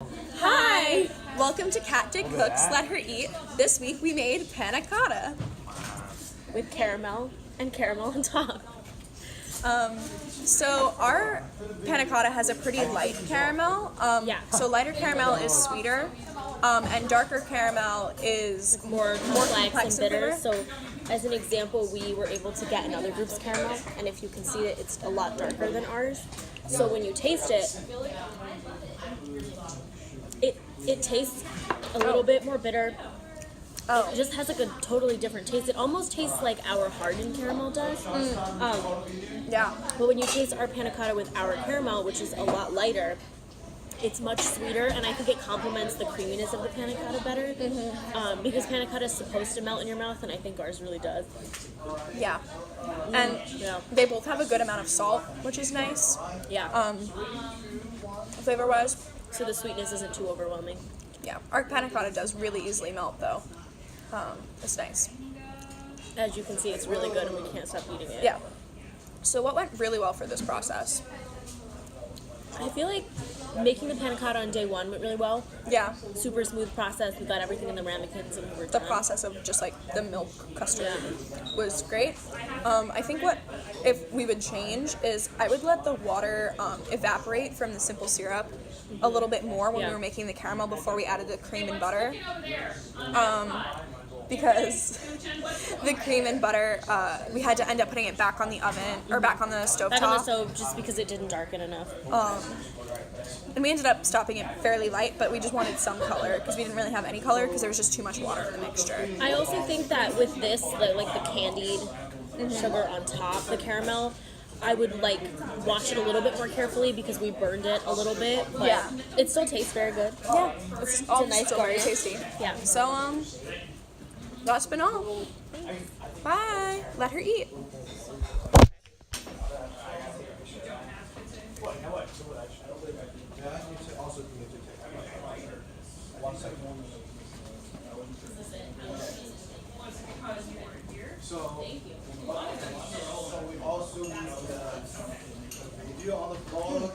Hi! Welcome to KatDic Cooks, Let Her Eat. This week we made Panna Cotta. With caramel and caramel on top. So our Panna Cotta has a pretty light caramel. So lighter caramel is sweeter, and darker caramel is More complex and bitter. flavor. So as an example, we were able to get another group's caramel, and if you can see it, it's a lot darker than ours. So when you taste it, it tastes a little bit more bitter. It just has like a totally different taste. It almost tastes like our hardened caramel does. Yeah. But when you taste our panna cotta with our caramel, which is a lot lighter, it's much sweeter, and I think it complements the creaminess of the panna cotta better. Because panna cotta is supposed to melt in your mouth, and I think ours really does. Yeah. And they both have a good amount of salt, which is nice, Yeah. flavor-wise. So the sweetness isn't too overwhelming. Yeah. Our Panna Cotta does really easily melt, though. It's nice. As you can see, it's really good, and we can't stop eating it. Yeah. So what went really well for this process? I feel like making the panna cotta on day one went really well. Yeah. Super smooth process. We got everything in the ramekins, and we were The done. process of just like the milk custard was great. I think what if we would change is I would let the water evaporate from the simple syrup a little bit more when we were making the caramel before we added the cream and butter. Because the cream and butter, we had to end up putting it back on the oven or back on the stovetop. Back on the stove, just because it didn't darken enough. And we ended up stopping it fairly light, but we just wanted some color because we didn't really have any color because there was just too much water in the mixture. I also think that with this, like the candied sugar on top, the caramel, I would like watch it a little bit more carefully because we burned it a little bit. But it still tastes very good. Yeah, it's all nice still very garnish. tasty. Yeah. So that's been all. Bye. Let her eat. So we also need to do all the vlog.